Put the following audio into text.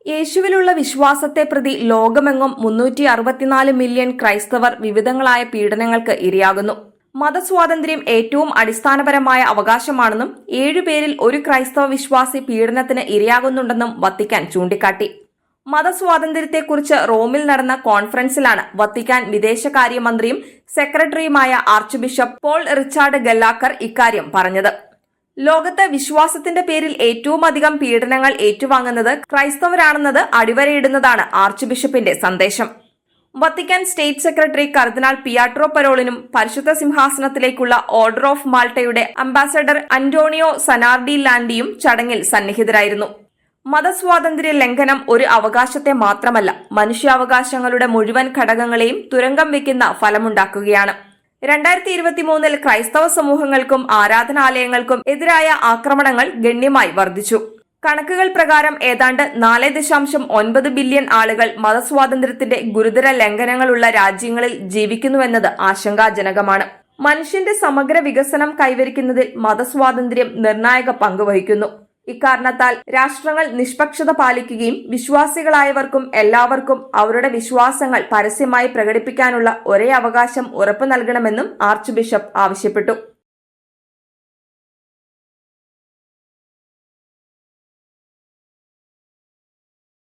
യേശുവിലുള്ള വിശ്വാസത്തെ പ്രതി ലോകമെങ്ങും 364 മില്യൺ ക്രൈസ്തവർ വിവിധങ്ങളായ പീഡനങ്ങൾക്ക് ഇരയാകുന്നു. മതസ്വാതന്ത്ര്യം ഏറ്റവും അടിസ്ഥാനപരമായ അവകാശമാണെന്നും 7 പേരിൽ ഒരു ക്രൈസ്തവ വിശ്വാസി പീഡനത്തിന് ഇരയാകുന്നുണ്ടെന്നും വത്തിക്കാൻ ചൂണ്ടിക്കാട്ടി. മതസ്വാതന്ത്ര്യത്തെക്കുറിച്ച് റോമിൽ നടന്ന കോൺഫറൻസിലാണ് വത്തിക്കാൻ വിദേശകാര്യമന്ത്രിയും സെക്രട്ടറിയുമായ ആർച്ച് ബിഷപ്പ് പോൾ റിച്ചാർഡ് ഗല്ലാക്കർ ഇക്കാര്യം പറഞ്ഞത്. ലോകത്ത് വിശ്വാസത്തിന്റെ പേരിൽ ഏറ്റവും അധികം പീഡനങ്ങൾ ഏറ്റുവാങ്ങുന്നത് ക്രൈസ്തവരാണെന്നത് അടിവരയിടുന്നതാണ് ആർച്ച് ബിഷപ്പിന്റെ സന്ദേശം. വത്തിക്കാൻ സ്റ്റേറ്റ് സെക്രട്ടറി കർദിനാൾ പിയാട്രോ പരോളിനും പരിശുദ്ധ സിംഹാസനത്തിലേക്കുള്ള ഓർഡർ ഓഫ് മാൾട്ടയുടെ അംബാസഡർ അന്റോണിയോ സനാർഡി ലാൻഡിയും ചടങ്ങിൽ സന്നിഹിതരായിരുന്നു. മതസ്വാതന്ത്ര്യ ലംഘനം ഒരു അവകാശത്തെ മാത്രമല്ല, മനുഷ്യാവകാശങ്ങളുടെ മുഴുവൻ ഘടകങ്ങളെയും തുരങ്കം വയ്ക്കുന്ന ഫലമുണ്ടാക്കുകയാണ്. 2023 ക്രൈസ്തവ സമൂഹങ്ങൾക്കും ആരാധനാലയങ്ങൾക്കും എതിരായ ആക്രമണങ്ങൾ ഗണ്യമായി വർദ്ധിച്ചു. കണക്കുകൾ പ്രകാരം ഏതാണ്ട് 4.9 ബില്യൺ ആളുകൾ മതസ്വാതന്ത്ര്യത്തിന്റെ ഗുരുതര ലംഘനങ്ങളുള്ള രാജ്യങ്ങളിൽ ജീവിക്കുന്നുവെന്നത് ആശങ്കാജനകമാണ്. മനുഷ്യന്റെ സമഗ്ര വികസനം കൈവരിക്കുന്നതിൽ മതസ്വാതന്ത്ര്യം നിർണായക പങ്ക് വഹിക്കുന്നു. ഇക്കാരണത്താൽ രാഷ്ട്രങ്ങൾ നിഷ്പക്ഷത പാലിക്കുകയും വിശ്വാസികളായവർക്കും എല്ലാവർക്കും അവരുടെ വിശ്വാസങ്ങൾ പരസ്യമായി പ്രകടിപ്പിക്കാനുള്ള ഒരേ അവകാശം ഉറപ്പു നൽകണമെന്നും ആർച്ച് ബിഷപ്പ് ആവശ്യപ്പെട്ടു.